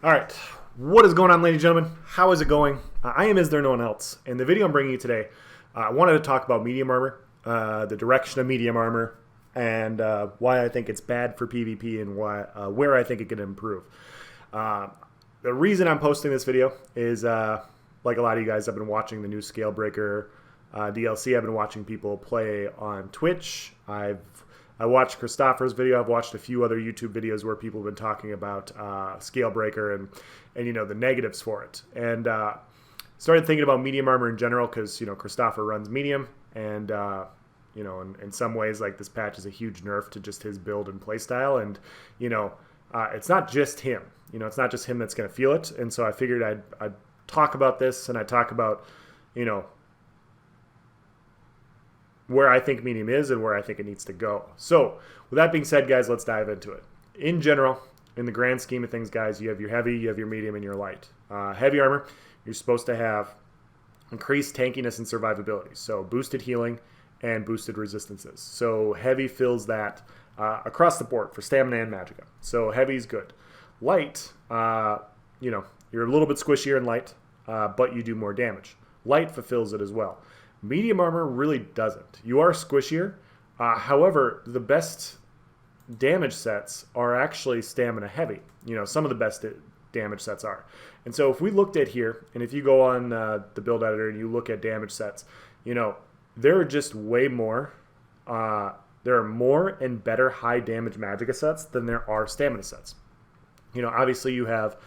All right, what is going on, ladies and gentlemen? How is it going? I am Is There No One Else? And the video I'm bringing you today, I wanted to talk about medium armor, the direction of medium armor, and why I think it's bad for PvP and where I think it can improve. The reason I'm posting this video is, like a lot of you guys, I've been watching the new Scalebreaker DLC. I've been watching people play on Twitch. I watched Christopher's video. I've watched a few other YouTube videos where people have been talking about Scalebreaker and you know, the negatives for it. And started thinking about medium armor in general because, you know, Christopher runs medium, and you know, in some ways, like, this patch is a huge nerf to just his build and playstyle. And you know, it's not just him. You know, it's not just him that's going to feel it. And so I figured I'd talk about this, and I'd talk about, you know, where I think medium is and where I think it needs to go. So with that being said, guys, let's dive into it. In general, in the grand scheme of things, guys, you have your heavy, you have your medium, and your light. Heavy armor, you're supposed to have increased tankiness and survivability, so boosted healing and boosted resistances. So heavy fills that across the board for stamina and magicka. So heavy is good. Light, you know, you're a little bit squishier in light, but you do more damage. Light fulfills it as well. Medium armor really doesn't. You are squishier. However, the best damage sets are actually stamina heavy. You know, some of the best damage sets are. And so if we looked at here, and if you go on the build editor and you look at damage sets, you know, there are just way more. There are more and better high damage magicka sets than there are stamina sets. You know, obviously you have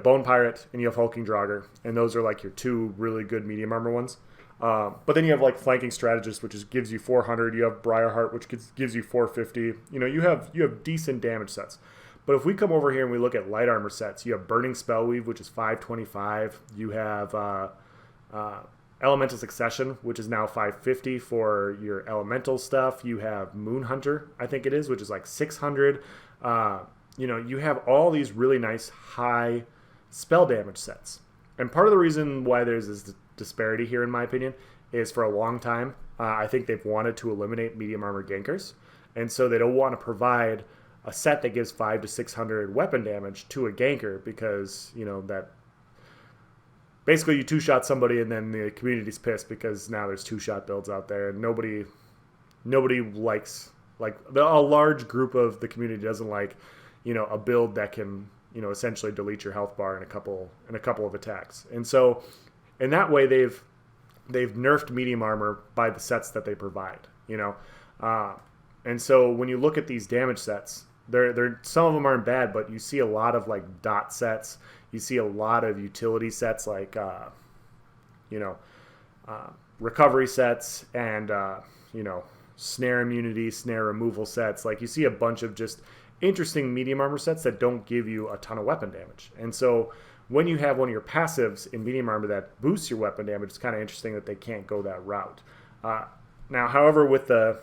Bone Pirate and you have Hulking Draugr, and those are like your two really good medium armor ones. But then you have like Flanking Strategist, which gives you 400. You have Briarheart, which gives you 450. You know, you have decent damage sets. But if we come over here and we look at light armor sets, you have Burning Spellweave, which is 525. You have Elemental Succession, which is now 550 for your elemental stuff. You have Moon Hunter, I think it is, which is like 600. You know, you have all these really nice high spell damage sets. And part of the reason why there's this disparity here, in my opinion, is for a long time, I think they've wanted to eliminate medium armor gankers. And so they don't want to provide a set that gives 500 to 600 weapon damage to a ganker because, you know, that basically you two-shot somebody and then the community's pissed because now there's two-shot builds out there and nobody likes, like, a large group of the community doesn't like, you know, a build that can, you know, essentially delete your health bar in a couple of attacks. And so in that way, they've nerfed medium armor by the sets that they provide, you know. And so when you look at these damage sets, they're some of them aren't bad, but you see a lot of like dot sets. You see a lot of utility sets like, you know, recovery sets and, you know, snare immunity, snare removal sets. Like, you see a bunch of just interesting medium armor sets that don't give you a ton of weapon damage. And so when you have one of your passives in medium armor that boosts your weapon damage, it's kind of interesting that they can't go that route. Now, however, with the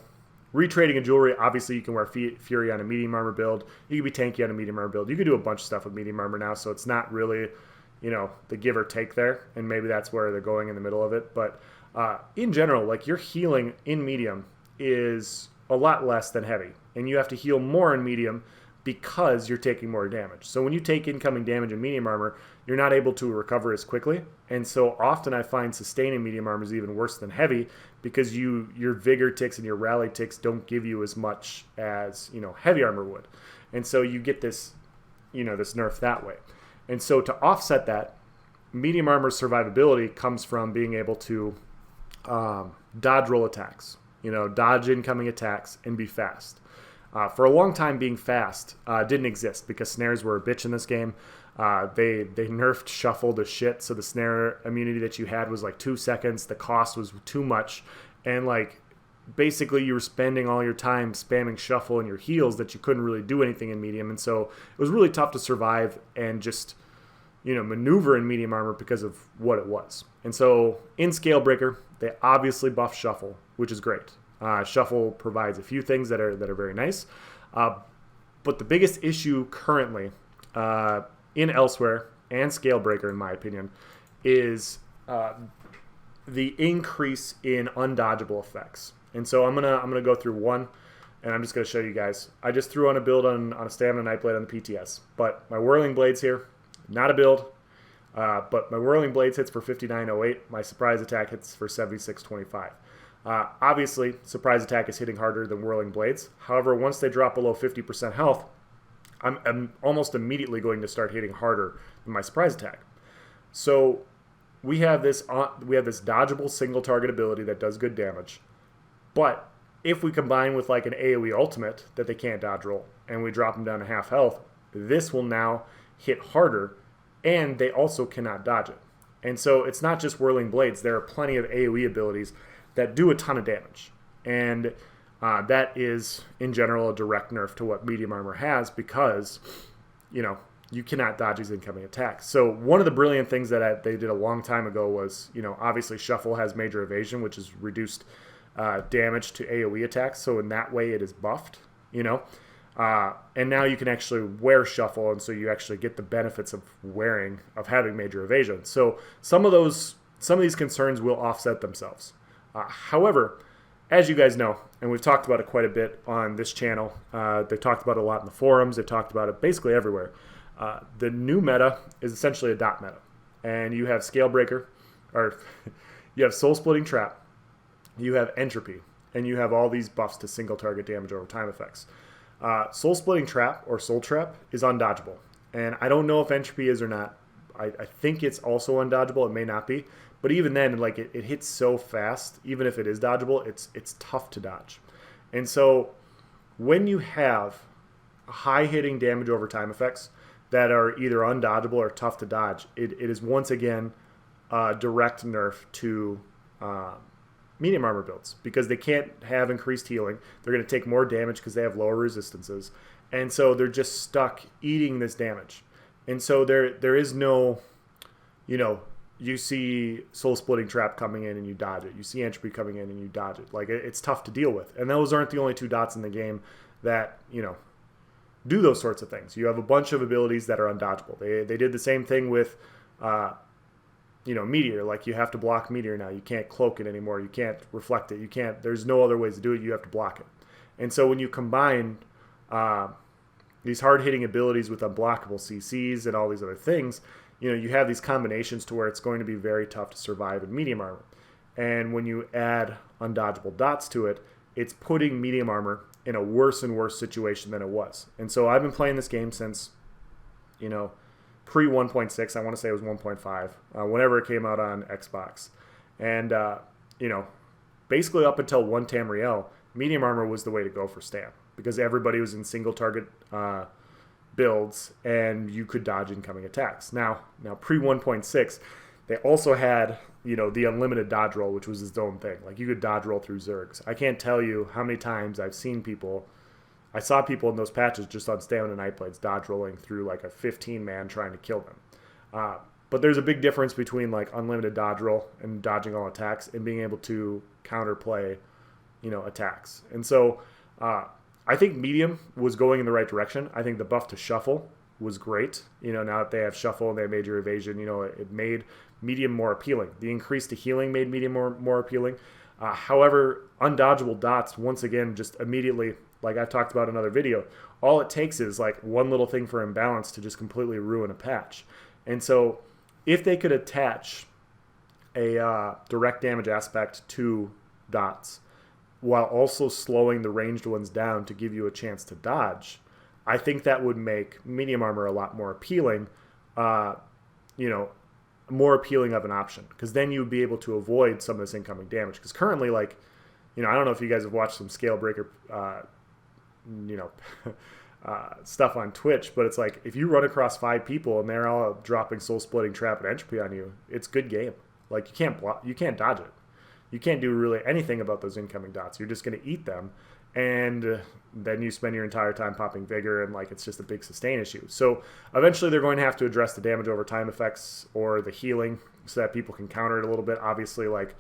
retrading of jewelry, obviously you can wear Fury on a medium armor build. You can be tanky on a medium armor build. You can do a bunch of stuff with medium armor now, so it's not really, you know, the give or take there, and maybe that's where they're going in the middle of it. But in general, like, your healing in medium is a lot less than heavy, and you have to heal more in medium because you're taking more damage. So when you take incoming damage in medium armor, you're not able to recover as quickly. And so often I find sustaining medium armor is even worse than heavy because your vigor ticks and your rally ticks don't give you as much as, you know, heavy armor would. And so you get this, you know, this nerf that way. And so to offset that, medium armor survivability comes from being able to dodge roll attacks, you know, dodge incoming attacks and be fast. For a long time, being fast didn't exist because snares were a bitch in this game. They nerfed shuffle to shit, so the snare immunity that you had was like 2 seconds. The cost was too much, and like basically you were spending all your time spamming shuffle and your heals that you couldn't really do anything in medium, and so it was really tough to survive and just, you know, maneuver in medium armor because of what it was. And so in Scalebreaker, they obviously buffed shuffle, which is great. Shuffle provides a few things that are very nice, but the biggest issue currently in Elsewhere and Scalebreaker, in my opinion, is the increase in undodgeable effects. And so I'm gonna go through one, and I'm just gonna show you guys. I just threw on a build on a Stamina Nightblade on the PTS, but my Whirling Blade's here. not a build, but my Whirling Blades hits for 5908. My surprise attack hits for 7625. Obviously, surprise attack is hitting harder than Whirling Blades. However, once they drop below 50% health, I'm almost immediately going to start hitting harder than my surprise attack. So we have this dodgeable single target ability that does good damage. But if we combine with like an AoE ultimate that they can't dodge roll, and we drop them down to half health, this will now hit harder, and they also cannot dodge it. And so it's not just Whirling Blades. There are plenty of AoE abilities that do a ton of damage. And that is, in general, a direct nerf to what medium armor has because, you cannot dodge these incoming attacks. So one of the brilliant things that they did a long time ago was, obviously Shuffle has major evasion, which is reduced damage to AoE attacks. So in that way, it is buffed, and now you can actually wear Shuffle, and so you actually get the benefits of having major evasion. So some of these concerns will offset themselves. However, as you guys know, and we've talked about it quite a bit on this channel, they've talked about it a lot in the forums, they've talked about it basically everywhere. The new meta is essentially a dot meta. And you have Scale Breaker, or you have Soul Splitting Trap, you have Entropy, and you have all these buffs to single target damage over time effects. Soul Splitting Trap, or Soul Trap, is undodgeable. And I don't know if Entropy is or not. I think it's also undodgeable. It may not be. But even then, like it hits so fast, even if it is dodgeable, it's tough to dodge. And so when you have high hitting damage over time effects that are either undodgeable or tough to dodge, it is once again a direct nerf to medium armor builds because they can't have increased healing. They're going to take more damage because they have lower resistances. And so they're just stuck eating this damage. And so there is no, you see Soul Splitting Trap coming in and you dodge it. You see Entropy coming in and you dodge it. Like, it's tough to deal with. And those aren't the only two dots in the game that, do those sorts of things. You have a bunch of abilities that are undodgeable. They did the same thing with, Meteor. Like, you have to block Meteor now. You can't cloak it anymore. You can't reflect it. There's no other ways to do it. You have to block it. And so when you combine these hard-hitting abilities with unblockable CCs and all these other things, you have these combinations to where it's going to be very tough to survive in medium armor. And when you add undodgeable dots to it, it's putting medium armor in a worse and worse situation than it was. And so I've been playing this game since, pre 1.6. I want to say it was 1.5, whenever it came out on Xbox. And, basically up until one Tamriel, medium armor was the way to go for Stam because everybody was in single target builds and you could dodge incoming attacks. Now pre 1.6, they also had, the unlimited dodge roll, which was its own thing. Like, you could dodge roll through Zergs. I can't tell you how many times I saw people in those patches just on Stamina Nightblades dodge rolling through like a 15-man trying to kill them. But there's a big difference between like unlimited dodge roll and dodging all attacks and being able to counterplay, attacks. And so I think medium was going in the right direction. I think the buff to Shuffle was great. Now that they have Shuffle and they have major evasion, it made medium more appealing. The increase to healing made medium more appealing. However, undodgeable dots, once again, just immediately, like I've talked about in another video, all it takes is like one little thing for imbalance to just completely ruin a patch. And so if they could attach a direct damage aspect to dots while also slowing the ranged ones down to give you a chance to dodge, I think that would make medium armor a lot more appealing, more appealing of an option, because then you would be able to avoid some of this incoming damage. Because currently, like, I don't know if you guys have watched some Scale Breaker, stuff on Twitch, but it's like if you run across 5 people and they're all dropping Soul Splitting Trap and Entropy on you, it's good game. Like, you can't dodge it. You can't do really anything about those incoming dots. You're just going to eat them, and then you spend your entire time popping Vigor, and like it's just a big sustain issue. So eventually they're going to have to address the damage over time effects or the healing so that people can counter it a little bit. Obviously, like,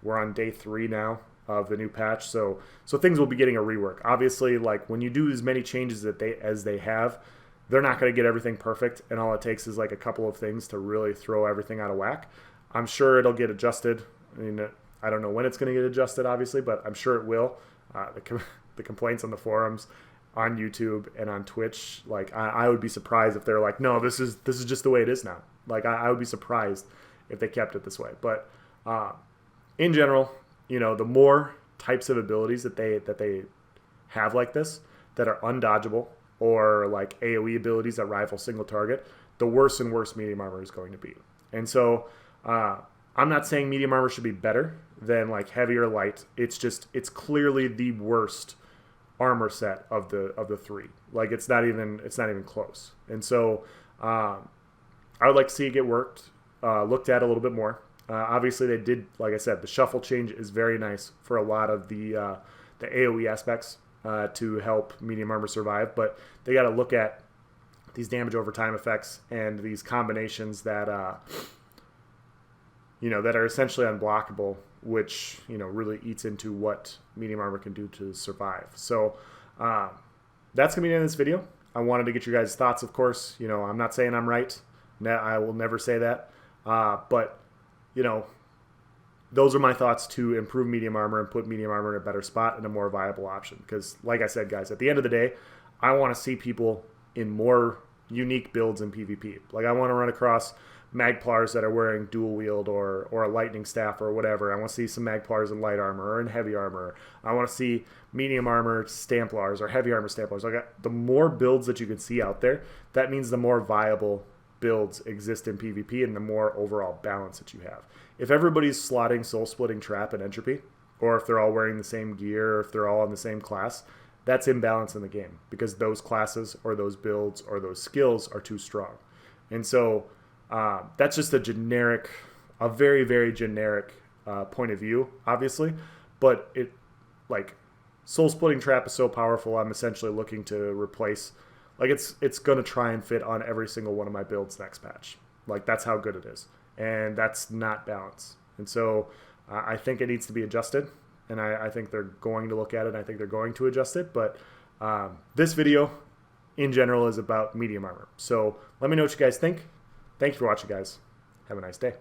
we're on day 3 now of the new patch, so things will be getting a rework. Obviously, like, when you do as many changes as they have, they're not going to get everything perfect, and all it takes is like a couple of things to really throw everything out of whack. I'm sure it'll get adjusted. I mean, I don't know when it's going to get adjusted, obviously, but I'm sure it will. The complaints on the forums on YouTube and on Twitch. Like I would be surprised if they're like, no, this is just the way it is now. Like I would be surprised if they kept it this way. But in general, you know, the more types of abilities that they have like this that are undodgeable or like AoE abilities that rival single target, the worse and worse medium armor is going to be. And so I'm not saying medium armor should be better than like heavy or light. It's clearly the worst armor set of the three. Like it's not even close. And so I would like to see it get looked at a little bit more. Obviously they did, like I said, the shuffle change is very nice for a lot of the AoE aspects to help medium armor survive, but they got to look at these damage over time effects and these combinations that you know, that are essentially unblockable, which, you know, really eats into what medium armor can do to survive. So that's gonna be the end of this video. I wanted to get your guys' thoughts, of course. You know, I'm not saying I'm right. I will never say that. But you know, those are my thoughts to improve medium armor and put medium armor in a better spot and a more viable option. Because, like I said, guys, at the end of the day, I want to see people in more unique builds in PvP. Like, I want to run across Magplars that are wearing dual wield or a lightning staff or whatever. I want to see some Magplars in light armor or in heavy armor. I want to see medium armor Stamplars or heavy armor Stamplars. Like, the more builds that you can see out there, that means the more viable builds exist in PvP and the more overall balance that you have. If everybody's slotting Soul Splitting Trap and Entropy, or if they're all wearing the same gear, or if they're all in the same class, that's imbalance in the game because those classes or those builds or those skills are too strong. And so that's just a very, very generic point of view, obviously, but it, like, Soul Splitting Trap is so powerful, I'm essentially looking to replace, like, it's going to try and fit on every single one of my builds next patch. Like, that's how good it is. And that's not balance. And so I think it needs to be adjusted. And I think they're going to look at it. And I think they're going to adjust it. But this video, in general, is about medium armor. So let me know what you guys think. Thank you for watching, guys. Have a nice day.